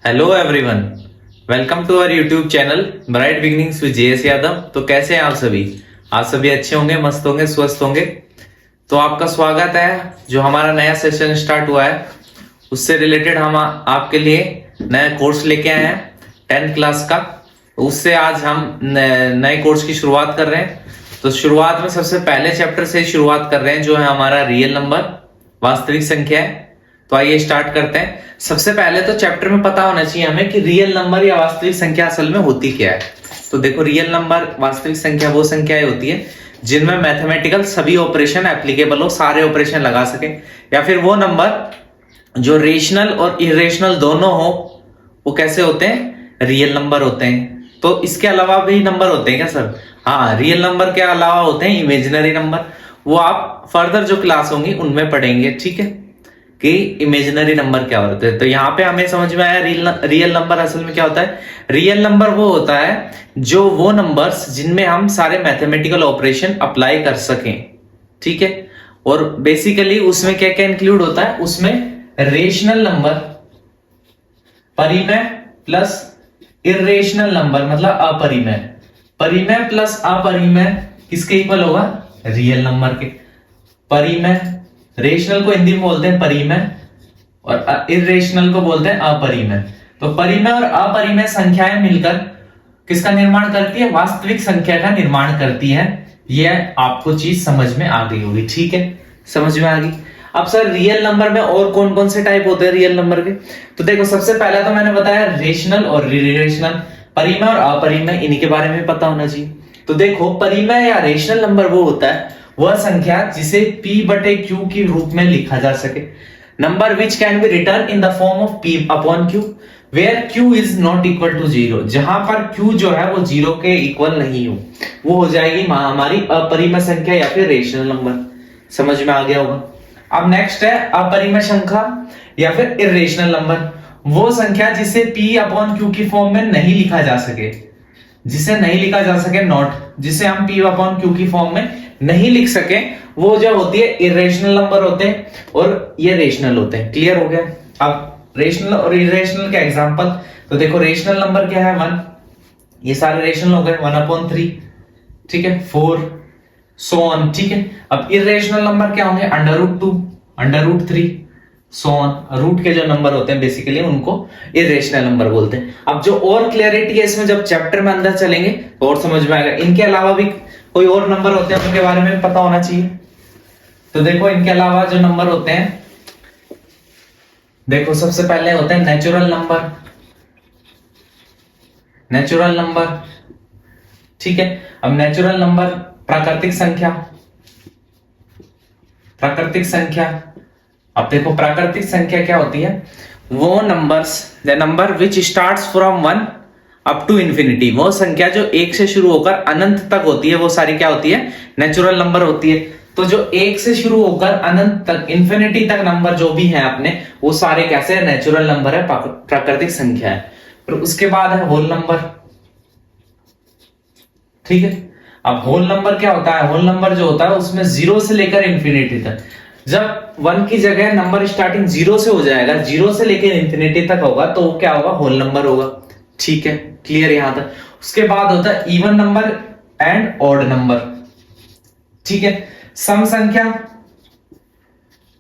Hello everyone, welcome to our YouTube channel bright beginnings with JS Yadav. तो कैसे हैं आप सभी अच्छे होंगे, मस्त होंगे, स्वस्थ होंगे। तो आपका स्वागत है। जो हमारा नया सेशन स्टार्ट हुआ है उससे रिलेटेड हम आपके लिए नया कोर्स लेके आए हैं 10th क्लास का। उससे आज हम नए कोर्स की शुरुआत कर रहे हैं। तो शुरुआत में सबसे पहले चैप्टर से शुरुआत कर रहे हैं जो है हमारा रियल नंबर, वास्तविक संख्या है। तो आइए स्टार्ट करते हैं। सबसे पहले तो चैप्टर में पता होना चाहिए हमें कि रियल नंबर या वास्तविक संख्या असल में होती क्या है। तो देखो, रियल नंबर, वास्तविक संख्या वो संख्याएं होती है जिनमें मैथमेटिकल सभी ऑपरेशन एप्लीकेबल हो, सारे ऑपरेशन लगा सके। या फिर वो नंबर जो रेशनल और इरेशनल दोनों हो, वो कैसे होते हैं? रियल नंबर होते हैं। तो इसके अलावा भी नंबर होते हैं क्या सर? हाँ, रियल नंबर के अलावा होते हैं इमेजिनरी नंबर। वो आप फर्दर जो क्लास होंगी उनमें पढ़ेंगे, ठीक है, कि इमेजिनरी नंबर क्या होते हैं। तो यहाँ पे हमें समझ में आया रियल नंबर असल में क्या होता है। रियल नंबर वो होता है जो वो नंबर्स जिनमें हम सारे मैथमेटिकल ऑपरेशन अप्लाई कर सकें, ठीक है। और बेसिकली उसमें क्या क्या इंक्लूड होता है? उसमें रेशनल नंबर, परिमेय प्लस इरेशनल नंबर मतलब अपरिमेय। परिमेय प्लस अपरिमेय किसके इक्वल होगा? रियल नंबर के। परिमेय, रेशनल को हिंदी में बोलते हैं परिमेय और इरेशनल को बोलते हैं अपरिमेय। तो परिमेय और अपरिमेय संख्याएं मिलकर किसका निर्माण करती है? वास्तविक संख्या का निर्माण करती है। यह आपको चीज समझ में आ गई होगी, ठीक है, समझ में आ गई। अब सर, रियल नंबर में और कौन कौन से टाइप होते हैं रियल नंबर के? तो देखो, सबसे पहला तो मैंने बताया रेशनल और इरेशनल, परिमेय और अपरिमेय, इन्हीं के बारे में पता होना चाहिए। तो देखो, परिमेय या रेशनल नंबर वो होता है वह संख्या जिसे p बटे q के रूप में लिखा जा सके। Number which can be return in the form of p upon q where q is not equal to 0। जहां पर q जो है वो 0 के इक्वल नहीं हो, वो हो जाएगी हमारी अपरिमेय संख्या या फिर रेशनल नंबर। समझ में आ गया होगा। अब नेक्स्ट है अपरिमेय संख्या या फिर इरेशनल नंबर। वो संख्या जिसे p अपॉन q की फॉर्म में नहीं लिखा जा सके, जिसे नहीं लिखा जा सके, नॉट, जिसे हम p अपॉन q की फॉर्म में नहीं लिख सके, वो जो होती है इरेशनल नंबर होते हैं और ये रेशनल होते हैं। क्लियर हो गया? अब रेशनल और इरेशनल के एग्जांपल, तो देखो, रेशनल नंबर क्या है? 1, ये सारे रेशनल हो गए, 1/3, ठीक है, 4 सो ऑन, ठीक है। अब इरेशनल नंबर क्या होंगे? √2, √3 सो ऑन। रूट के जो नंबर होते हैं बेसिकली उनको इरेशनल नंबर बोलते हैं। अब जो और क्लैरिटी है इसमें, जब चैप्टर में अंदर चलेंगे तो और समझ में आएगा। इनके अलावा भी कोई और नंबर होते हैं उनके बारे में पता होना चाहिए। तो देखो, इनके अलावा जो नंबर होते हैं, देखो, सबसे पहले होते हैं नेचुरल नंबर। नेचुरल नंबर, ठीक है। अब नेचुरल नंबर, प्राकृतिक संख्या, प्राकृतिक संख्या। अब देखो, प्राकृतिक संख्या क्या होती है? वो numbers, the number which starts from 1 up to infinity. वो संख्या जो 1 से शुरू होकर अनंत तक होती है, वो सारी क्या होती है? नेचुरल नंबर होती है। तो जो 1 से शुरू होकर अनंत तक, इंफिनिटी तक नंबर जो भी है अपने, वो सारे कैसे? नेचुरल नंबर है, प्राकृतिक संख्या है। फिर उसके बाद है होल नंबर, ठीक है। अब होल नंबर क्या होता है? होल नंबर जो होता है उसमें 0 से लेकर इंफिनिटी तक, जब 1 की जगह नंबर स्टार्टिंग 0 से हो जाएगा, 0 से लेकर इंफिनिटी तक होगा, तो वो क्या होगा? होल नंबर होगा, ठीक है। क्लियर यहां तक? उसके बाद होता है even number and odd number, ठीक है। सम संख्या,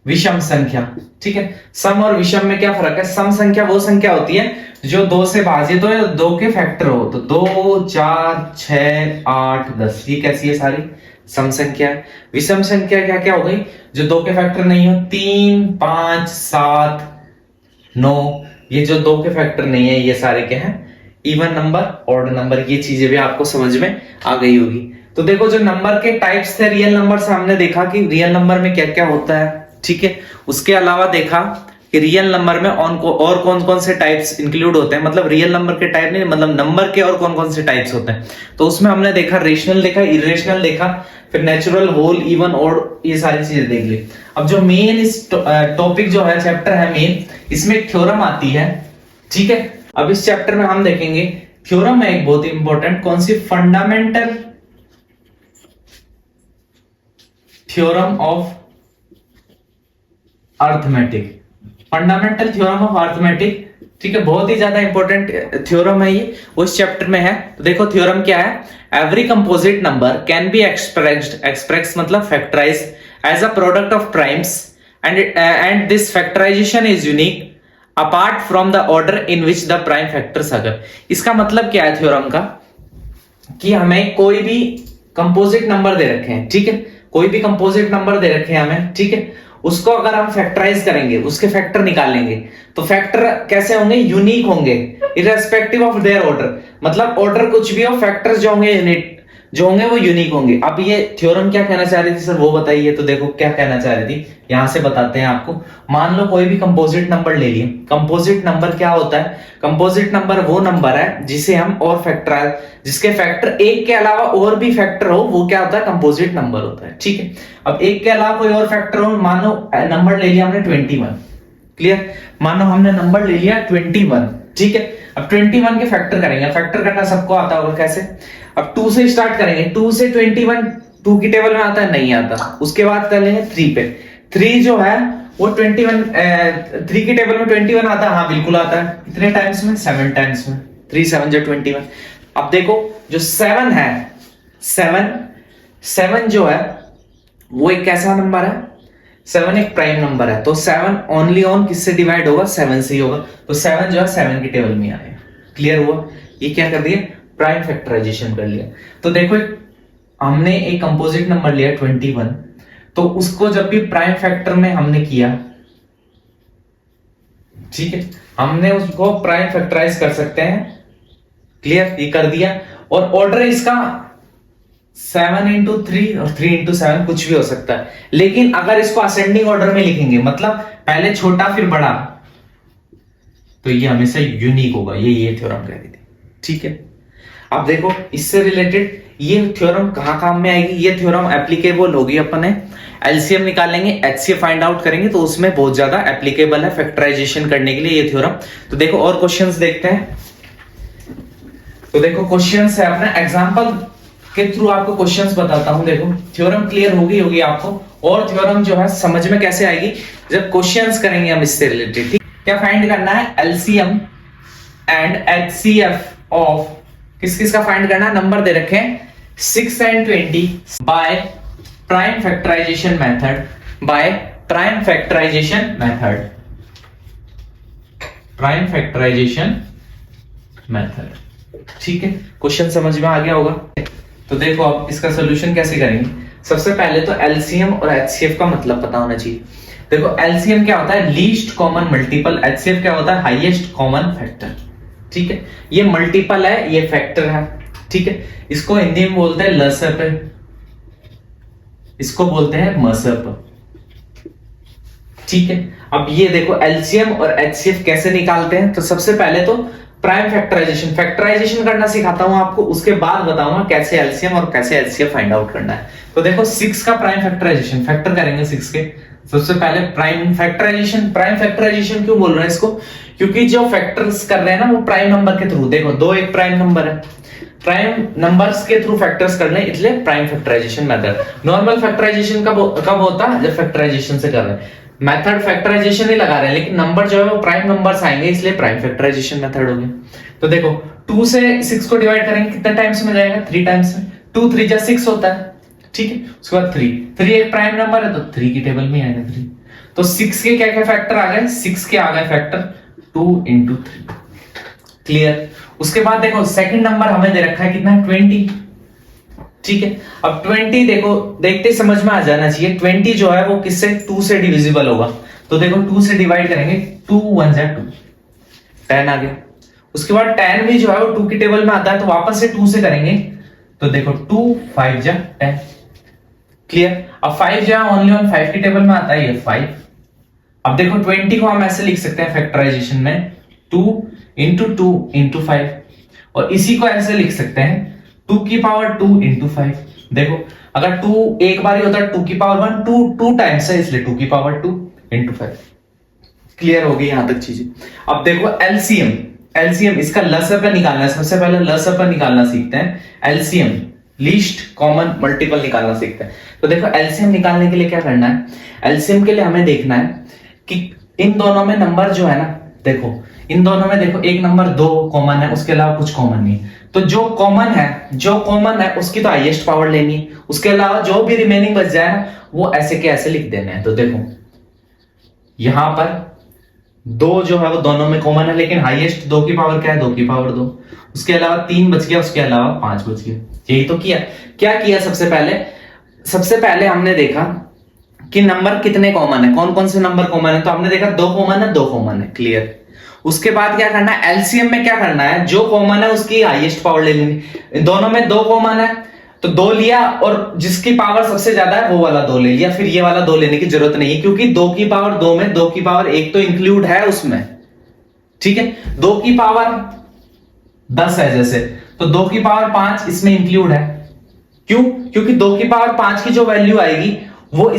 विषम संख्या, ठीक है। सम और विषम में क्या फर्क है? सम संख्या वो संख्या होती है जो 2 से भाजित हो या 2 के फैक्टर हो। तो 2, 4, 6, 8, 10, ये कैसी है? सारी सम संख्या है। विषम संख्या क्या क्या हो गई? जो 2 के फैक्टर नहीं हो, 3, 5, 7, 9, ये जो 2 के फैक्टर नहीं है, ये सारे क्या है? Even number, odd number. ये चीजें भी आपको समझ में आ गई होगी। तो देखो, जो नंबर के टाइप्स थे रियल नंबर से, हमने देखा कि रियल नंबर में क्या क्या होता है, ठीक है। उसके अलावा देखा कि रियल नंबर में और कौन कौन से टाइप्स इंक्लूड होते हैं, मतलब रियल नंबर के टाइप नहीं, मतलब नंबर के और कौन कौन से टाइप्स होते हैं। तो उसमें हमने देखा रेशनल देखा, इरेशनल देखा, फिर नेचुरल, होल, इवन, ऑड, ये सारी चीजें देख ली। अब जो मेन इस टॉपिक जो है, चैप्टर है मेन, इसमें एक थ्योरम आती है, ठीक है। अब इस चैप्टर में हम देखेंगे थ्योरम है एक बहुत इंपॉर्टेंट, कौन सी? Fundamental theorem of arithmetic. Fundamental theorem of arithmetic ठीक है, बहुत ही ज्यादा इंपॉर्टेंट थ्योरम है ये, उस चैप्टर में है। तो देखो थ्योरम क्या है, every composite number can be express मतलब factorise as a product of primes and this factorisation is unique apart from the order in which the prime factors occur. इसका मतलब क्या है थ्योरम का, कि हमें कोई भी कंपोजिट नंबर दे रखे हैं, ठीक है, कोई भी कंपोजिट नंबर दे रखे हैं हमें, ठीक है, उसको अगर हम फैक्टराइज करेंगे, उसके फैक्टर निकालेंगे, तो फैक्टर कैसे होंगे, यूनिक होंगे, इररेस्पेक्टिव ऑफ देयर ऑर्डर, मतलब ऑर्डर कुछ भी हो, फैक्टर्स जो होंगे यूनिट जो होंगे वो यूनिक होंगे। अब ये थ्योरम क्या कहना चाह रही थी सर वो बताइए। तो देखो क्या कहना चाह रही थी, यहां से बताते हैं आपको। मान लो कोई भी कंपोजिट नंबर ले लिए, कंपोजिट नंबर क्या होता है, कंपोजिट नंबर वो नंबर है जिसे हम और फैक्टराइज, जिसके फैक्टर एक के अलावा और भी फैक्टर हो, वो क्या होता है, कंपोजिट नंबर होता है, ठीक है। अब एक के अलावा कोई और फैक्टर हो, मान लो नंबर ले लिया हमने 21, क्लियर, मान लो हमने नंबर ले लिया 21, ठीक है। अब 21 के फैक्टर करेंगे, फैक्टर करना सबको आता होगा कैसे, अब 2 से स्टार्ट करेंगे, 2 से 21 2 की टेबल में आता है, नहीं आता। उसके बाद चलेंगे 3 पे, 3 जो है वो 21 3 की टेबल में 21 आता है, हाँ बिल्कुल आता है। कितने टाइम्स में, 7 टाइम्स में, 3 7 जो 21। अब देखो जो 7 है, 7 जो है वो एक कैसा नंबर है, 7 एक प्राइम नंबर है, तो 7 ओनली ऑन किससे डिवाइड होगा, 7 से ही होगा, तो 7 जो है 7 की टेबल में आएगा। क्लियर हुआ, ये क्या कर दिया, प्राइम फैक्टराइजेशन कर लिया। तो देखो हमने एक कंपोजिट नंबर लिया 21, तो उसको जब भी प्राइम फैक्टर में हमने किया, ठीक है, हमने उसको प्राइम फैक्टराइज कर सकते हैं। क्लियर, ये कर दिया। और ऑर्डर इसका 7 into 3 और 3 into 7 कुछ भी हो सकता है, लेकिन अगर इसको असेंडिंग ऑर्डर में लिखेंगे, मतलब पहले छोटा फिर बड़ा, तो ये हमेशा यूनिक होगा। ये थ्योरम कह रही थी, ठीक है। अब देखो इससे रिलेटेड ये थ्योरम कहां काम में आएगी, ये थ्योरम एप्लीकेबल होगी अपन है एलसीएम निकालेंगे, एचसीएफ फाइंड आउट करेंगे, तो उसमें बहुत ज्यादा एप्लीकेबल है फैक्टराइजेशन करने के लिए ये थ्योरम। तो देखो और क्वेश्चंस देखते हैं। तो देखो क्वेश्चंस है अपना एग्जांपल के थ्रू आपको क्वेश्चंस बताता हूं। देखो थ्योरम क्लियर होगी आपको, और थ्योरम जो है समझ में कैसे आएगी, जब क्वेश्चंस करेंगे हम इससे रिलेटेड। ठीक, क्या फाइंड करना है, एलसीएम एंड एचसीएफ ऑफ किस किस का फाइंड करना है, नंबर दे रखे हैं 6 and 20 by prime factorization method, by prime factorization method, prime factorization method. ठीक है, क्वेश्चन समझ में आ गया होगा। तो देखो अब इसका सॉल्यूशन कैसे करेंगे। सबसे पहले तो एलसीएम और एचसीएफ का मतलब पता होना चाहिए। देखो एलसीएम क्या होता है, लीस्ट कॉमन मल्टीपल, एचसीएफ क्या होता है, हाईएस्ट कॉमन फैक्टर। ठीक है, ये मल्टीपल है, ये फैक्टर है। ठीक है, इसको हिंदी में बोलते हैं लसअप, इसको बोलते हैं मसअप। ठीक है, अब ये देखो एलसीएम और एचसीएफ कैसे निकालते हैं। तो सबसे पहले तो प्राइम फैक्टराइजेशन करना सिखाता हूं आपको, उसके बाद बताऊंगा कैसे एलसीएम और कैसे एचसीएफ फाइंड आउट करना है। तो देखो 6 का प्राइम फैक्टराइजेशन, फैक्टर करेंगे 6 के। सबसे पहले प्राइम फैक्टराइजेशन क्यों बोल रहे हैं इसको, क्योंकि जो फैक्टर्स कर रहे हैं ना वो प्राइम नंबर के थ्रू, देखो 2 एक प्राइम नंबर है, प्राइम नंबर्स के थ्रू फैक्टर्स करने, इसलिए prime factorization method. Normal factorization कब होता है, जब फैक्टराइजेशन से कर रहे हैं, मेथड फैक्टराइजेशन ही लगा रहे हैं, लेकिन नंबर जो है वो प्राइम नंबर्स आएंगे, इसलिए प्राइम फैक्टराइजेशन मेथड हो गया। तो देखो 2 से 6 को डिवाइड करेंगे, कितने टाइम्स में जाएगा, 3 टाइम्स में। 2 3 जा 6 होता है। ठीक है, उसके बाद 3 एक प्राइम नंबर है, तो 3 की टेबल में आएगा 3। तो 6 के क्या क्या फैक्टर आ गए, 6 के आ गए फैक्टर 2 into 3। क्लियर। उसके बाद देखो सेकंड नंबर हमें दे रखा है कितना, 20। ठीक है, अब 20 देखो देखते समझ में आ जाना चाहिए, 20 जो है वो किससे, 2 से डिविजिबल होगा। तो देखो 2 से डिवाइड करेंगे, 2 1 जा 2, 10 आ गया। उसके बाद 10 भी जो है वो 2 की टेबल में आता है, तो वापस से 2 से करेंगे, तो देखो 2 5 जा 10। क्लियर। अब 5 जो है ओनली ऑन 5 की टेबल में आता है, ये 5। अब देखो 20 को हम ऐसे लिख सकते हैं फैक्टराइजेशन में, 2 into 2 into 5, और इसी को ऐसे लिख सकते हैं 2 की पावर 2 into 5। देखो अगर 2 एक बार ही होता है 2 की पावर 1, 2 टाइम्स है, इसलिए 2 की पावर 2 into 5। क्लियर हो गई यहां तक चीजें। अब देखो एलसीएम इसका लसअप निकालना है। सबसे पहले लसअप निकालना सीखते हैं, एलसीएम लीस्ट कॉमन मल्टीपल निकालना सीखते हैं। तो देखो एलसीएम निकालने के लिए क्या करना है, एलसीएम के लिए हमें देखना है कि इन दोनों में नंबर जो है ना, देखो इन दोनों में देखो एक नंबर 2 कॉमन है, उसके अलावा कुछ कॉमन नहीं है। तो जो कॉमन है उसकी तो हाईएस्ट पावर लेनी है, उसके अलावा जो भी रिमेनिंग बच जाए ना वो ऐसे के ऐसे लिख देने हैं। तो देखो यहां पर 2 जो है वो दोनों में कॉमन है, लेकिन हाईएस्ट 2 की पावर क्या है, 2 की पावर 2। उसके अलावा 3 बच गया, उसके अलावा 5 बच गया। यही तो किया। क्या किया सबसे पहले हमने देखा कि नंबर कितने कॉमन है, कौन कौन से नंबर कॉमन है। तो हमने देखा 2 कॉमन है, 2 कॉमन है, क्लियर। उसके बाद क्या करना है, एलसीएम में क्या करना है, जो कॉमन है उसकी हाईएस्ट पावर ले लेनी। दोनों में 2 कॉमन है तो 2 लिया, और जिसकी पावर सबसे ज्यादा है वो वाला 2 ले लिया। फिर ये वाला 2 लेने की जरूरत नहीं है, क्योंकि 2 की पावर 2 में 2 की पावर 1 तो इंक्लूड है उसमें, ठीक है। 2 की पावर 10 है जैसे, तो 2 की पावर 5 इसमें इंक्लूड है। क्यों? क्योंकि 2 की पावर 5 की जो वैल्यू आएगी वो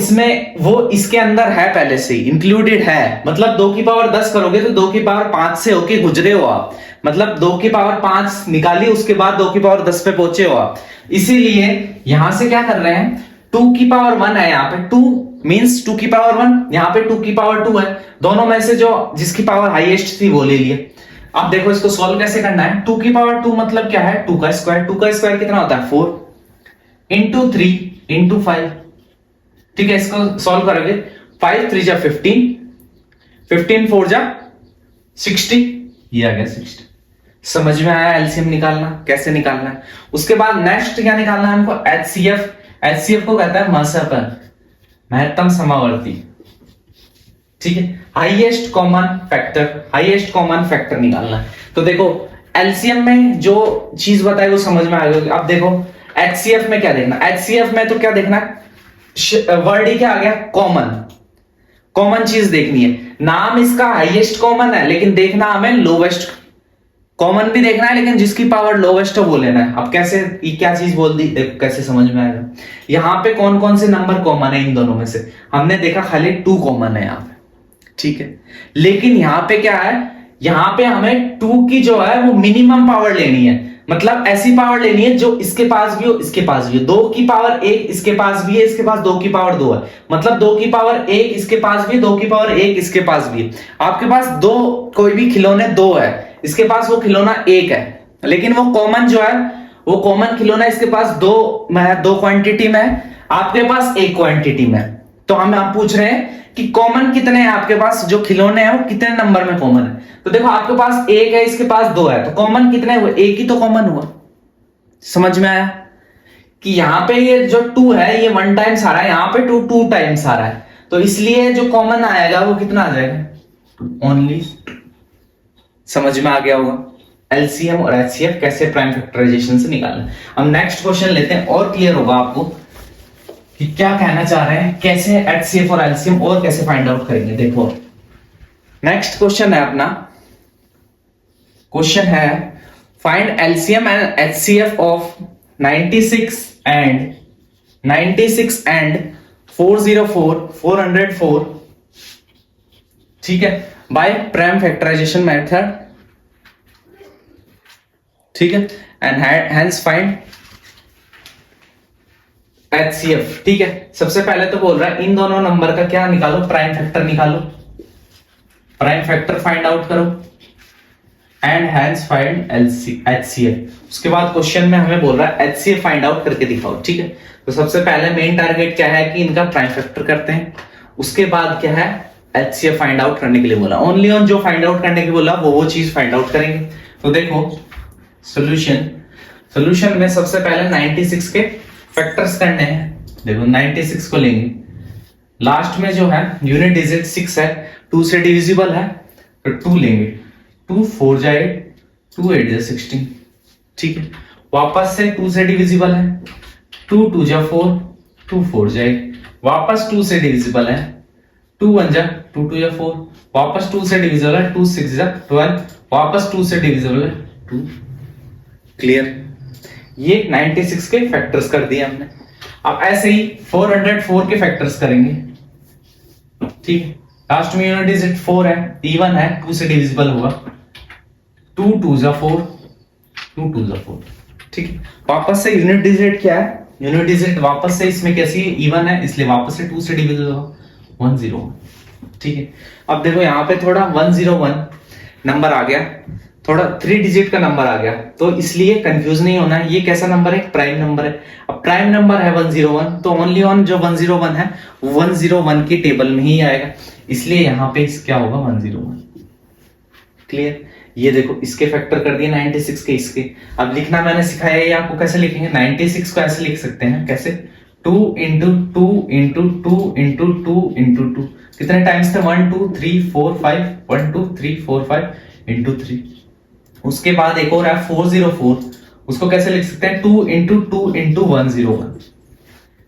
इसके अंदर है, पहले से ही इंक्लूडेड है। मतलब 2 की पावर 10 करोगे तो 2 की पावर 5 से होके गुजरे हो आप, मतलब 2 की पावर 5 निकाली, उसके बाद 2 की पावर 10 पे पहुंचे हो आप। इसीलिए यहां से क्या कर रहे हैं, 2 की पावर 1 है यहाँ पे, 2 मींस 2 की पावर 1, यहाँ पे 2 की पावर 2 है। दोनों में से जो जिसकी पावर हाईएस्ट थी वो ले लिए। अब देखो इसको सॉल्व कैसे करना है। 2 की पावर 2 मतलब क्या है, 2 का स्क्वायर। 2 का स्क्वायर कितना होता है, 4 इंटू 3 इंटू 5, ठीक है। इसको सॉल्व करोगे 5 3 जा 15, 15 4 जा 60, ये आ गया 60। समझ में आया एलसीएम निकालना कैसे निकालना है। उसके बाद नेक्स्ट क्या निकालना है हमको, एचसीएफ। एचसीएफ को कहता है महत्तम, महत्तम समावर्ती, ठीक है। हाईएस्ट कॉमन फैक्टर निकालना है। तो देखो एलसीएम में जो चीज बताई वो समझ में आ गई। अब देखो एचसीएफ में क्या देखना, एचसीएफ में तो क्या देखना, वर्ड ही क्या आ गया, कॉमन चीज देखनी है। नाम इसका हाईएस्ट कॉमन है, लेकिन देखना हमें लोवेस्ट कॉमन भी देखना है, लेकिन जिसकी पावर लोवेस्ट है वो लेना है। अब कैसे, ये क्या चीज बोल दी, कैसे समझ में आएगा। यहाँ पे कौन कौन से नंबर कॉमन है इन दोनों में से, हमने देखा खाली 2 कॉमन है यहाँ पे, ठीक है। लेकिन यहाँ पे क्या है, यहाँ पे हमें 2 की जो है वो मिनिमम पावर लेनी है, मतलब ऐसी पावर लेनी है जो इसके पास भी हो इसके पास भी हो। 2 की पावर 1 इसके पास भी है, इसके पास 2 की पावर 2 है, मतलब 2 की पावर 1 इसके पास भी, 2 की पावर 1 इसके पास भी है। आपके पास 2 कोई भी खिलौने 2 है, इसके पास वो खिलौना 1 है, लेकिन वो कॉमन जो है वो कॉमन खिलौना इसके पास 2 क्वांटिटी में है, आपके पास 1 क्वांटिटी में। तो हम आप पूछ रहे हैं कि कॉमन कितने हैं आपके पास, जो खिलौने हैं वो कितने नंबर में कॉमन है। तो देखो आपके पास 1 है, इसके पास 2 है, तो कॉमन कितने हुए, 1 ही तो कॉमन हुआ। समझ में आया कि यहाँ पे ये जो 2 है ये 1 टाइम्स आ रहा है, यहाँ पे 2 टाइम्स आ रहा है, तो इसलिए जो कॉमन आएगा वो कितना आ जाएगा, ओनली। समझ में आ गया होगा एलसीएम और एचसीएफ कैसे प्राइम फैक्टराइजेशन से निकालना। अब नेक्स्ट क्वेश्चन लेते हैं, और क्लियर होगा आपको कि क्या कहना चाह रहे हैं, कैसे एचसीएफ और एलसीएम और कैसे फाइंड आउट करेंगे। देखो नेक्स्ट क्वेश्चन है अपना, क्वेश्चन है find LCM and HCF of 96 and 404 ठीक है, बाय प्राइम फैक्टराइजेशन मेथड, ठीक है, एंड हेंस फाइंड एचसीएफ। ठीक है, सबसे पहले तो बोल रहा है इन दोनों नंबर का क्या निकालो, प्राइम फैक्टर निकालो, प्राइम फैक्टर फाइंड आउट करो एंड हेंस फाइंड एचसीएफ। उसके बाद क्वेश्चन में हमें बोल रहा है एचसीएफ फाइंड आउट करके दिखाओ। ठीक है, तो सबसे पहले मेन टारगेट क्या है कि इनका प्राइम फैक्टर करते हैं, उसके बाद क्या है एचसीएफ फाइंड आउट करने के लिए बोला, ओनली ऑन जो फाइंड आउट करने के बोला वो चीज फाइंड आउट करेंगे। तो देखो सॉल्यूशन में सबसे पहले 96 के फैक्टर्स करने हैं। देखो 96 को लेंगे, लास्ट में जो है यूनिट डिजिट 6 है, 2 से डिविजिबल है तो 2 लेंगे, 2 4 जाए 2 8 जा 16। ठीक है, वापस से 2 से डिविजिबल है, 2 2 जा 4, 2 4 जाए, वापस 2 से डिविजिबल है, 2 1 जा 2 2 जा 4, वापस 2 से डिविजिबल है, 2 6 जा 12, वापस 2 से डिविजिबल है 2। क्लियर, ये 96 के फैक्टर्स कर दिए हमने। अब ऐसे ही 404 के फैक्टर्स करेंगे। ठीक है, लास्ट में यूनिट डिजिट 4 है, इवन है, 2 से डिविजिबल होगा, 2 2 जा 4, 2 2 जा 4। ठीक है, वापस से यूनिट डिजिट क्या है, यूनिट डिजिट वापस से इसमें कैसी है, इवन है, इसलिए वापस से 2 से डिविजिबल होगा 1 0। ठीक है, अब देखो यहाँ पे थोड़ा 1 0 1, नंबर आ गया, थोड़ा 3 डिजिट का नंबर आ गया, तो इसलिए कंफ्यूज नहीं होना है। ये कैसा नंबर है? प्राइम नंबर है। अब प्राइम नंबर है 101, तो ओनली ऑन जो 101 है 101 की टेबल में ही आएगा, इसलिए यहां पे क्या होगा 101। क्लियर? ये देखो इसके फैक्टर कर दिए 96 के इसके। अब लिखना मैंने सिखाया है आपको, कैसे लिखेंगे? 96 को ऐसे लिख सकते हैं, कैसे? 2 इंटू 2 इंटू 2 इंटू 2 इंटू 2, कितने टाइम्स थे? 1 2 3 4 5, 1 2 3 4 5 इंटू 3। उसके बाद एक और है 404, उसको कैसे लिख सकते हैं? 2 इंटू 2 इंटू 101।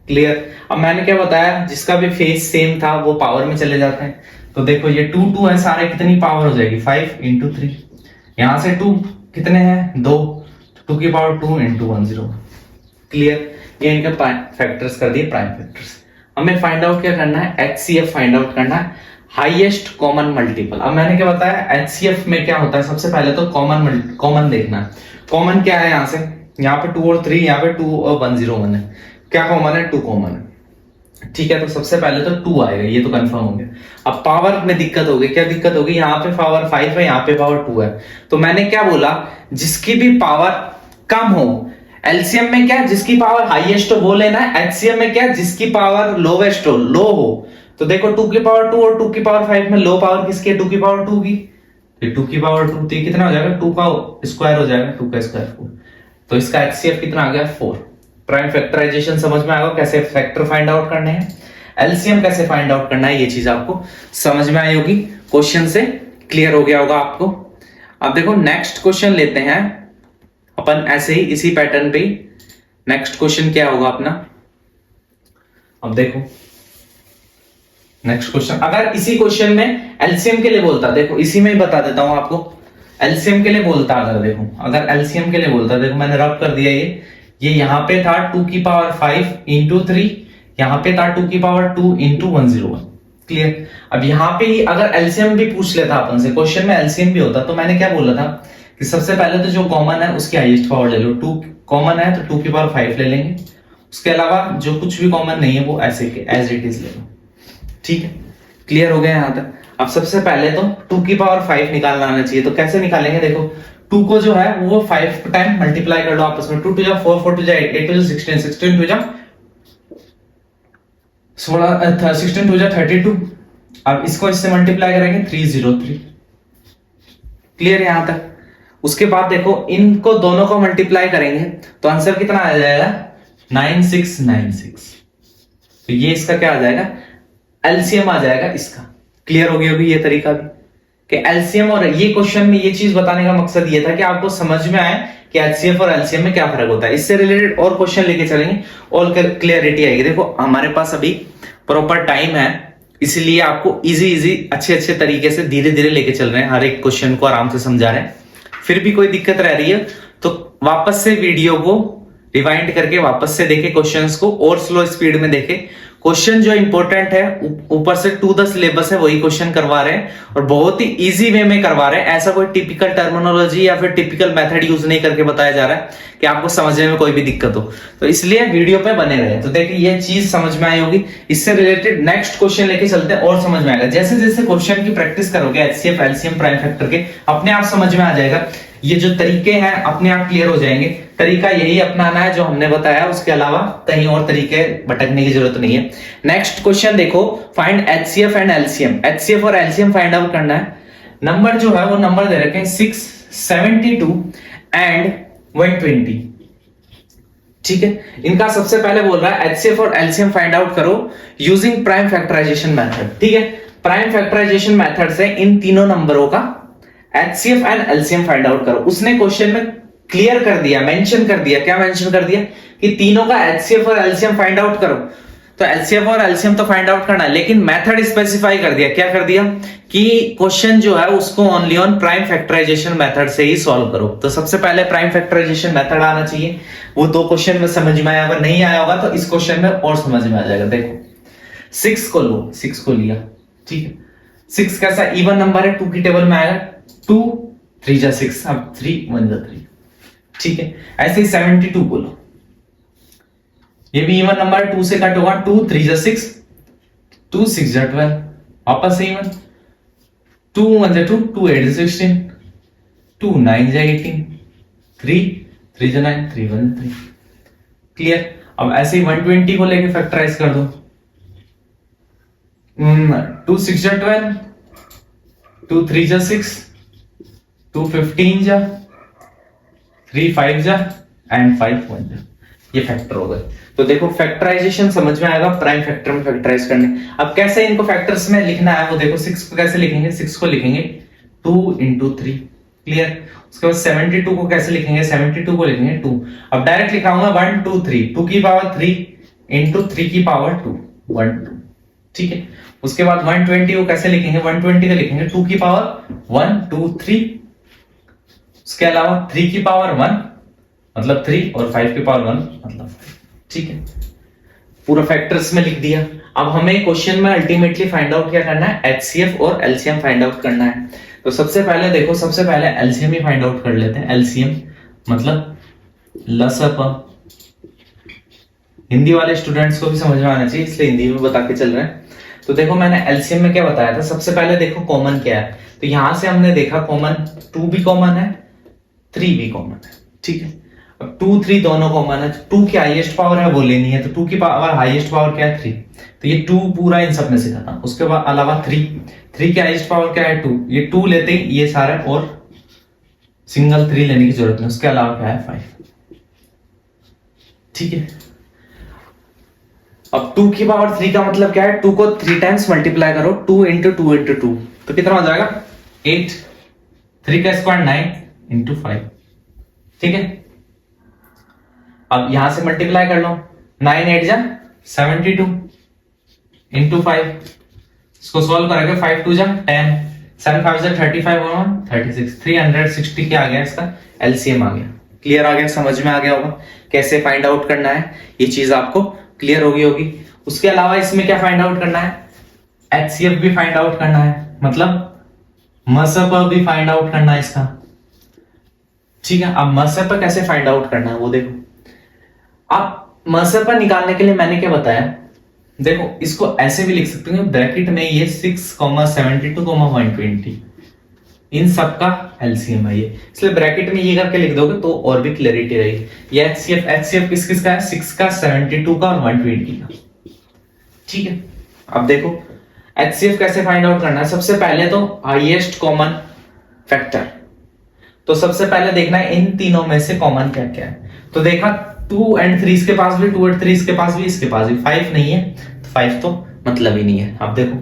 क्लियर? अब मैंने क्या बताया, जिसका भी फेस सेम था वो पावर में चले जाते हैं। तो देखो ये 2 2 है सारे, कितनी पावर हो जाएगी? 5 इंटू 3। यहां से 2 कितने हैं? 2, 2 की पावर 2 इंटू 101। क्लियर? ये इनके फैक्टर्स कर दिए, प्राइम फैक्टर्स। हमें फाइंड आउट क्या करना है? एचसीएफ फाइंड आउट करना है, हाईएस्ट कॉमन मल्टीपल। अब मैंने क्या बताया, एचसीएफ में क्या होता है? सबसे पहले तो कॉमन देखना है। कॉमन क्या है? यहां से यहाँ पे 2 और 3, यहाँ पे 2 और 101 है। क्या कॉमन है? 2 कॉमन है। ठीक है, तो सबसे पहले तो 2 आएगा, ये तो कंफर्म हो गया। अब पावर में दिक्कत होगी, क्या दिक्कत होगी? यहाँ पे पावर 5 है, यहाँ पे पावर 2 है। तो मैंने क्या बोला, जिसकी भी पावर कम हो, एलसीएम में क्या, जिसकी पावर हाईएस्ट हो वो लेना है। एचसीएम में क्या, जिसकी पावर लोवेस्ट हो, लो हो। तो देखो 2 की पावर 2 और 2 की पावर 5 में लो पावर किसकी है? 2 की पावर 2 की। 2 की पावर 2, तो कितना हो जाएगा? 2 का स्क्वायर हो जाएगा, 2 का स्क्वायर 4। तो इसका एचसीएफ कितना आ गया? 4। प्राइम फैक्टराइजेशन समझ में आएगा, कैसे फैक्टर फाइंड आउट करने हैं, एलसीएम कैसे फाइंड आउट करना है, ये चीज आपको समझ में आई होगी, क्वेश्चन से क्लियर हो गया होगा आपको। अब देखो नेक्स्ट क्वेश्चन लेते हैं अपन, ऐसे ही इसी पैटर्न पे। नेक्स्ट क्वेश्चन क्या होगा अपना? अब देखो नेक्स्ट क्वेश्चन, अगर इसी क्वेश्चन में एलसीएम के लिए बोलता, देखो इसी में ही बता देता हूं आपको, एलसीएम के लिए बोलता, अगर एलसीएम के लिए बोलता, देखो मैंने रब कर दिया, ये यहां पे था 2 की पावर 5 इंटू 3, यहां पे था 2 की पावर 2 इंटू 101। क्लियर? अब यहां पे ही अगर एलसीएम भी पूछ लेता अपन से, क्वेश्चन में एलसीएम भी होता, तो मैंने क्या बोला था कि सबसे पहले तो जो कॉमन है उसकी हाईएस्ट पावर ले लो। 2 कॉमन है तो 2 की पावर 5 ले लेंगे, उसके अलावा जो कुछ भी कॉमन नहीं है वो ऐसे के एज इट इज ले लो। ठीक है, क्लियर हो गया यहां तक? अब सबसे पहले तो 2 की पावर 5 निकालना आना चाहिए, तो कैसे निकालेंगे? देखो 2 को जो है वो 5 टाइम मल्टीप्लाई कर लो आपस में। 2 टू जा 4, 4 टू जा 8, 8 टू जा 16, 16 टू जा 16, 16 टू जा 32। अब इसको इससे मल्टीप्लाई करेंगे 303। क्लियर यहां तक? उसके बाद देखो इनको दोनों को मल्टीप्लाई करेंगे तो आंसर कितना आ जाएगा? 9696। तो ये इसका क्या आ जाएगा? एलसीएम आ जाएगा इसका। क्लियर हो गई होगी ये तरीका भी कि एलसीएम, और ये क्वेश्चन में ये चीज बताने का मकसद ये था कि आपको समझ में आए कि एचसीएफ और एलसीएम में क्या फर्क होता है। इससे रिलेटेड और क्वेश्चन लेके चलेंगे और क्लियरिटी आएगी। देखो हमारे पास अभी प्रॉपर टाइम है, इसलिए आपको इजी अच्छे तरीके से धीरे धीरे लेके चल रहे हैं, हर एक क्वेश्चन को आराम से समझा रहे हैं। फिर भी कोई दिक्कत रह रही है तो वापस से वीडियो को रिवाइंड करके वापस से देखे, क्वेश्चंस को और स्लो स्पीड में देखे। क्वेश्चन जो इंपॉर्टेंट है ऊपर से टू द सिलेबस है वही क्वेश्चन करवा रहे हैं, और बहुत ही इजी वे में करवा रहे हैं। ऐसा कोई टिपिकल टर्मिनोलॉजी या फिर टिपिकल मेथड यूज नहीं करके बताया जा रहा है कि आपको समझने में कोई भी दिक्कत हो। तो इसलिए वीडियो पे बने रहे। तो देखिए ये चीज समझ में आई होगी। इससे रिलेटेड नेक्स्ट क्वेश्चन लेके चलते हैं और समझ में आएगा। जैसे जैसे क्वेश्चन की प्रैक्टिस करोगे एचसीएफ एलसीएम प्राइम फैक्टर के, अपने आप समझ में आ जाएगा। ये जो तरीके हैं अपने आप क्लियर हो जाएंगे। तरीका यही अपनाना है जो हमने बताया, उसके अलावा कहीं और तरीके भटकने की जरूरत नहीं है। नेक्स्ट क्वेश्चन देखो, find HCF and LCM. HCF और एलसीएम फाइंड आउट करना है। नंबर जो है वो नंबर दे रखे हैं 6, 72 एंड 120। ठीक है, इनका सबसे पहले बोल रहा है एचसीएफ और एलसीएम फाइंड आउट करो यूजिंग प्राइम फैक्टराइजेशन मेथड। ठीक है, प्राइम फैक्टराइजेशन मेथड से इन तीनों नंबरों का HCF and LCM find out करो। उसने क्वेश्चन में क्लियर कर दिया, मेंशन कर दिया। क्या मेंशन कर दिया? कि तीनों का एचसीएफ और एलसीएम फाइंड आउट करो। तो एलसीएफ और एलसीएम तो फाइंड आउट करना है, लेकिन मेथड स्पेसिफाई कर दिया। क्या कर दिया? कि क्वेश्चन जो है उसको only on prime factorization method से ही सॉल्व करो। तो सबसे पहले प्राइम फैक्टराइजेशन मेथड आना चाहिए। वो दो क्वेश्चन में समझ में आया, अगर नहीं आया होगा तो इस क्वेश्चन में और समझ में आ जाएगा। देखो 6 को लो, 6 को लिया। ठीक है, 6 कैसा इवन नंबर है, 2 की टेबल में आएगा। 2 3 जा 6, अब 3 1 जा 3। ठीक है, ऐसे ही 72 को लो, ये भी इवन नंबर 2 से कट होगा। 2 3 जा 6, 2 6 जा 12, वापस से इवन। 2 1 जा 2, 2 8 जा 16, 2 9 जा 18, 3 3 जा 9, 3 1 3। क्लियर। अब ऐसे ही 120 को लेके फैक्टराइज कर दो। 2 6 जा 12, 2 3 जा 6, 2 15 जा, 3 5 जा एंड 5 1 जा। ये फैक्टर हो गए। तो देखो फैक्टराइजेशन समझ में आएगा, प्राइम फैक्टर में फैक्टराइज करने। अब कैसे इनको फैक्टर्स में लिखना है वो देखो। 6 को कैसे लिखेंगे, 6 को लिखेंगे 2 इंटू 3। क्लियर। उसके बाद 72 को कैसे लिखेंगे, 72 को लिखेंगे 2। अब डायरेक्ट लिखाऊंगा 1 2 3, 2 की पावर 3 इंटू 3 की पावर 2, 1 2। ठीक है। उसके बाद 120 को कैसे लिखेंगे, 120 का लिखेंगे 2 की पावर 1 2 3। उसके अलावा 3 की पावर 1 मतलब 3 और 5 की पावर 1 मतलब 5। ठीक है। पूरा फैक्टर्स में लिख दिया। अब हमें क्वेश्चन में अल्टीमेटली फाइंड आउट क्या करना है, एचसीएफ और एलसीएम फाइंड आउट करना है। तो सबसे पहले देखो, सबसे पहले एलसीएम ही फाइंड आउट कर लेते हैं। एलसीएम मतलब लसअ। हिंदी वाले स्टूडेंट्स को भी समझ में आना चाहिए, इसलिए हिंदी में बता के चल रहे हैं। तो देखो मैंने एलसीएम में क्या बताया था, सबसे पहले देखो कॉमन क्या है। तो यहां से हमने देखा कॉमन 2 भी कॉमन है, 3 भी कॉमन है। ठीक है। अब 2 3 दोनों कॉमन है। 2 की हाईएस्ट पावर है वो लेनी है, तो 2 की पावर हाईएस्ट पावर क्या है 3, तो ये 2 पूरा इन सब में से खत्म। उसके बाद अलावा 3 की हाईएस्ट पावर क्या है 2, ये 2 लेते ही ये सारा, और सिंगल 3 लेने की जरूरत नहीं। उसके अलावा क्या है 5। ठीक है। अब 2 की पावर 3 का मतलब क्या है, 2 को 3 टाइम्स मल्टीप्लाई करो, 2 इंटू 2 इंटू 2, तो कितना हो जाएगा 8। 3 का स्क्वायर 9 इंटू 5। ठीक है। अब यहां से मल्टीप्लाई कर लो, 9 8 जा 72 इंटू 5। इसको सॉल्व करेंगे, 5 2 जा 10, 7 5 जा 35 और 36, 360 क्या आ गया, इसका एलसीएम आ गया। क्लियर आ गया, समझ में आ गया होगा कैसे फाइंड आउट करना है, ये चीज आपको क्लियर होगी। उसके अलावा इसमें क्या फाइंड आउट करना है, एचसीएफ भी फाइंड आउट करना है, मतलब मसप भी फाइंड आउट करना है इसका। ठीक है। अब मसप कैसे फाइंड आउट करना है वो देखो। अब मसप निकालने के लिए मैंने क्या बताया, देखो इसको ऐसे भी लिख सकते हो ब्रैकेट में, ये 6 72 120 इन सब का एलसीएम है ये, इसलिए ब्रैकेट में ये करके लिख दोगे तो और भी क्लैरिटी रहेगी। ये एचसीएफ किस किस का है, 6 का 72 का और 120 का। ठीक है। अब देखो एचसीएफ कैसे फाइंड आउट करना है, सबसे पहले तो हाईएस्ट कॉमन फैक्टर। तो सबसे पहले देखना है इन तीनों में से कॉमन क्या क्या है। तो देखा 2 and 3 इसके पास भी, 2 and 3 इसके पास भी, इसके पास भी 5 नहीं है, तो 5 तो मतलब ही नहीं है। अब देखो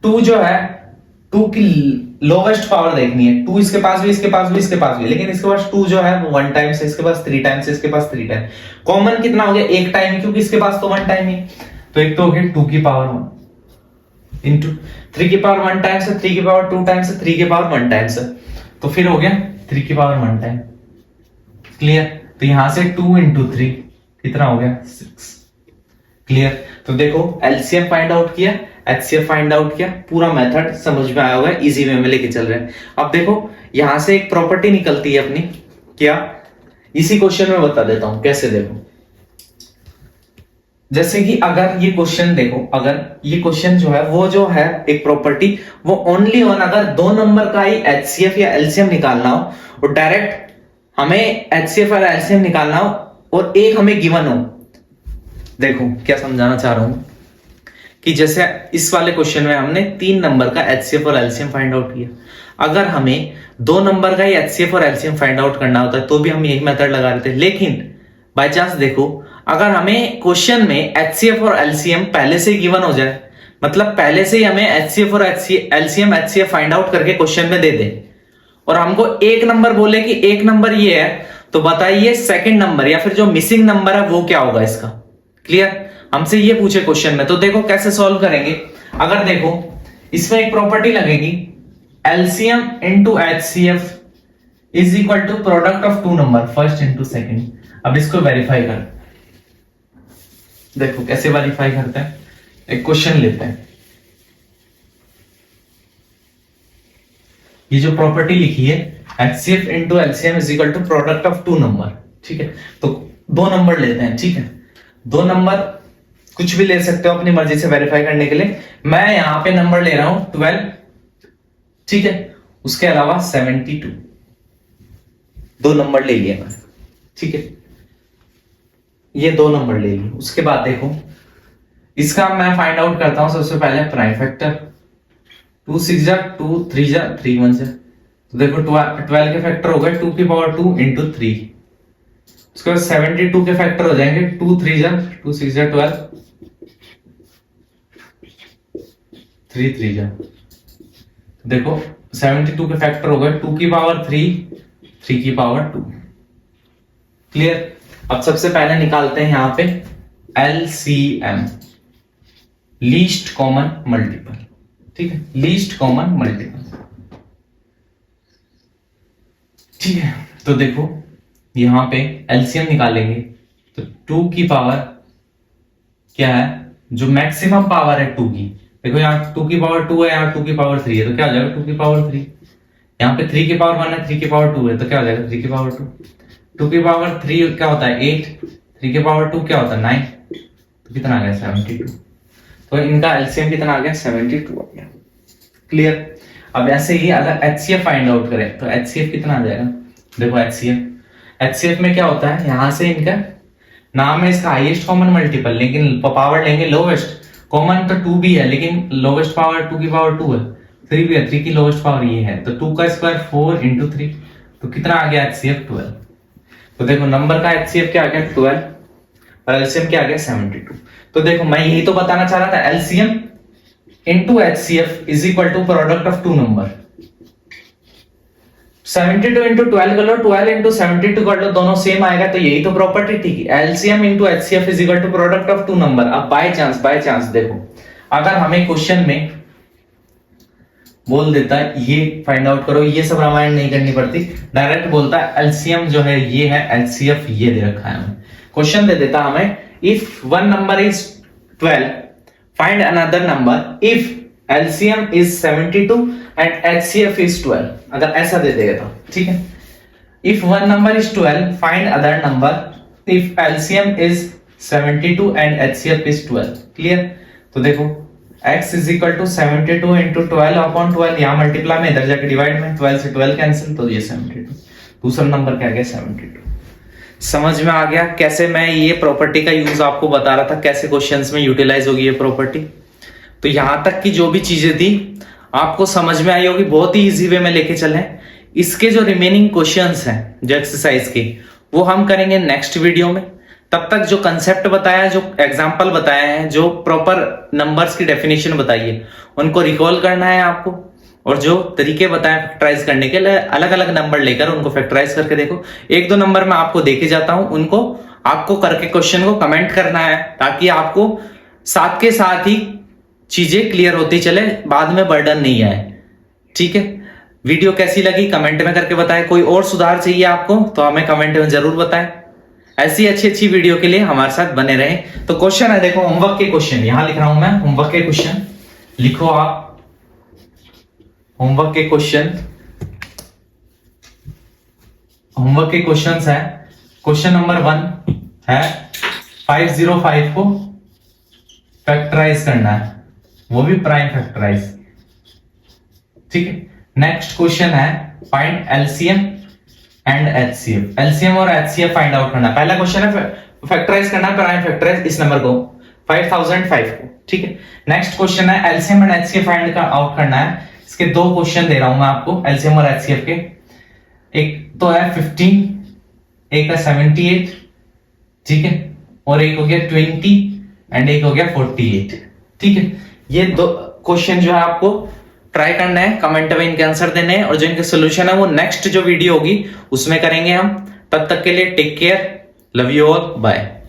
2 जो है, 2 की लोवेस्ट पावर देखनी है, 2 इसके पास भी, इसके पास भी, इसके पास भी, लेकिन इसके पास 2 जो है वो 1 टाइम से, इसके पास 3 टाइम से, इसके पास 3 टाइम। कॉमन कितना हो गया, 1 टाइम, क्योंकि इसके पास तो 1 टाइम ही। तो एक तो हो गया 2 की पावर 1 इंटू 3 की पावर 1 टाइम से, 3 की पावर 2 टाइम से, 3 की पावर 1 टाइम से, तो फिर हो गया 3 की पावर 1 टाइम। क्लियर। तो यहां से 2 इंटू 3 कितना हो गया 6। क्लियर। तो देखो एलसीएम फाइंड आउट किया, एचसीएफ फाइंड आउट किया, पूरा मेथड समझ में आया होगा, इजी वे में लेके चल रहे हैं। अब देखो यहां से एक प्रॉपर्टी निकलती है अपनी, क्या, इसी क्वेश्चन में बता देता हूं कैसे। देखो जैसे कि अगर ये क्वेश्चन देखो, अगर ये क्वेश्चन जो है वो जो है एक प्रॉपर्टी, वो ओनली ऑन अगर 2 नंबर का ही एचसीएफ या एलसीएम निकालना हो, और डायरेक्ट हमें एचसीएफ और एलसीएम निकालना हो और एक हमें गिवन हो। देखो क्या समझाना चाह रहा हूं कि जैसे इस वाले क्वेश्चन में हमने 3 नंबर का एचसीएफ और एलसीएम फाइंड आउट किया, अगर हमें 2 नंबर का ही एचसीएफ और एलसीएम फाइंड आउट करना होता है तो भी हम यही मेथड लगा रहे थे। लेकिन बाय चांस देखो अगर हमें क्वेश्चन में एचसीएफ और एलसीएम पहले से गिवन हो जाए, मतलब पहले से ही हमें एचसीएफ और एलसीएम एचसीएफ फाइंड आउट करके क्वेश्चन में दे दे, और हमको एक नंबर बोले कि एक नंबर ये है, तो बताइए सेकंड नंबर या फिर जो मिसिंग नंबर है वो क्या होगा इसका। क्लियर। हमसे ये पूछे क्वेश्चन में, तो देखो कैसे सॉल्व करेंगे। अगर देखो इसमें एक प्रॉपर्टी लगेगी, LCM into HCF is equal to product of 2 number first into second. अब इसको वेरीफाई कर, देखो कैसे वेरीफाई करते हैं। एक क्वेश्चन लेते हैं, ये जो प्रॉपर्टी लिखी है HCF into LCM is equal to product of 2 number. ठीक है। तो 2 नंबर लेते हैं। ठीक है। 2 नंबर कुछ भी ले सकते हो अपनी मर्जी से वेरीफाई करने के लिए। मैं यहां पे नंबर ले रहा हूं 12। ठीक है। उसके अलावा 72, 2 नंबर ले लिए मैंने, ठीक है, ये 2 नंबर ले लिए। उसके बाद देखो इसका मैं फाइंड आउट करता हूं सबसे पहले प्राइम फैक्टर। 2 6 जा 2 3 जा 3 1 जा, तो देखो 12 के फैक्टर हो गए 2 की पावर 2 इंटू 3। उसके बाद 72 के फैक्टर हो जाएंगे 2 3 जा 2 6 जा 12 3 3 जा, तो देखो 72 के फैक्टर हो गए 2 की पावर 3 3 की पावर 2। क्लियर। अब सबसे पहले निकालते हैं यहां पे LCM, लीस्ट कॉमन मल्टीपल, ठीक है, लीस्ट कॉमन मल्टीपल, ठीक है। तो देखो यहां पे एलसीएम निकालेंगे तो 2 की पावर क्या है, जो मैक्सिमम पावर है 2 की, देखो यहाँ 2 की पावर 2 है, यहाँ 2 की पावर 3 है, तो क्या हो जाएगा 2 की पावर 3। यहाँ पे 3 की पावर 1 है, 3 की पावर 2 है, तो क्या हो जाएगा 3 की पावर 2। 2 की पावर 3 क्या होता है 8, 3 की पावर 2 क्या होता है 9, तो कितना आ गया 72। तो इनका एलसीएम कितना आ गया 72 आ गया। क्लियर। अब ऐसे ही अगर एचसीएफ फाइंड आउट करें तो एचसीएफ कितना आ जाएगा, देखो एचसीएफ में क्या होता है, यहां से इनका नाम है इसका हाईएस्ट कॉमन मल्टीपल, लेकिन पावर लेंगे लोवेस्ट। कॉमन तो 2 भी है लेकिन लोवेस्ट पावर 2 की पावर 2 है, 3 भी है, 3 की लोवेस्ट पावर ये है, तो 2 का स्क्वायर 4 इंटू 3, तो कितना आ गया एचसीएफ 12। तो देखो नंबर का एचसीएफ क्या आ गया 12 और एलसीएम क्या आ गया 72। तो देखो मैं यही तो बताना चाह रहा था, LCM into HCF is equal to product of 2 number. 72 into 12 कर लो, 12 इंटू 72 कर लो, दोनों सेम आएगा, तो यही तो प्रॉपर्टी थी, LCM into HCF is equal to product of 2 number. अब बाय चांस देखो अगर हमें क्वेश्चन में बोल देता है ये फाइंड आउट करो, ये सब रामायण नहीं करनी पड़ती, डायरेक्ट बोलता है एलसीएम जो है ये है, एचसीएफ ये दे रखा है हमें। क्वेश्चन दे देता हमें if one number is 12 find another number if LCM is 72 and HCF is 12, अगर ऐसा दे देगा तो ठीक है। If one number is 12 find other number if LCM is 72 and HCF is 12। Clear. तो देखो x is equal to 72 into 12 upon 12, यहाँ multiply में इधर जाके डिवाइड में 12 से 12 कैंसिल, तो ये 72। दूसरा नंबर क्या गया 72। समझ में आ गया कैसे मैं ये प्रॉपर्टी का यूज आपको बता रहा था, कैसे क्वेश्चंस में यूटिलाइज होगी ये प्रॉपर्टी। तो यहां तक की जो भी चीजें थी आपको समझ में आई होगी, बहुत ही इजी वे में लेके चले। इसके जो रिमेनिंग क्वेश्चंस हैं जो एक्सरसाइज के, वो हम करेंगे नेक्स्ट वीडियो में। तब तक जो कंसेप्ट बताया, जो एग्जांपल बताया है, जो प्रॉपर नंबर्स की डेफिनेशन बताई है, उनको रिकॉल करना है आपको, और जो तरीके बताए फैक्टराइज करने के लिए, अलग अलग नंबर लेकर उनको फैक्टराइज करके देखो। 1-2 नंबर मैं आपको देके जाता हूं, उनको आपको करके क्वेश्चन को कमेंट करना है, ताकि आपको साथ के साथ ही चीजें क्लियर होती चले, बाद में बर्डन नहीं आए। ठीक है। वीडियो कैसी लगी कमेंट में करके बताएं। कोई और सुधार चाहिए आपको तो हमें कमेंट में जरूर बताएं। ऐसी अच्छी वीडियो के लिए हमारे साथ बने रहें। तो क्वेश्चन है, देखो होमवर्क के क्वेश्चन यहां लिख रहा हूं मैं, होमवर्क के क्वेश्चन लिखो आप। होमवर्क के क्वेश्चन है, क्वेश्चन नंबर 1 है 505 को फैक्टराइज करना है, वो भी प्राइम फैक्टराइज। ठीक है। नेक्स्ट क्वेश्चन है find LCM and HCF. LCM और एचसीएफ फाइंड आउट करना। पहला क्वेश्चन है फैक्टराइज करना, प्राइम फैक्टराइज इस नंबर को 5005 को। ठीक है। नेक्स्ट क्वेश्चन है LCM and HCF find out करना है। इसके 2 क्वेश्चन दे रहा हूं मैं आपको एलसीएम और एचसीएफ के। एक तो है 15, एक है 78, ठीक है, और एक हो गया 20 एंड एक हो गया 48। ठीक है। ये 2 क्वेश्चन जो है आपको ट्राई करना है, कमेंट में इनके आंसर देने हैं, और जो इनके सोल्यूशन है वो नेक्स्ट जो वीडियो होगी उसमें करेंगे हम। तब तक के लिए take care, love you all, bye.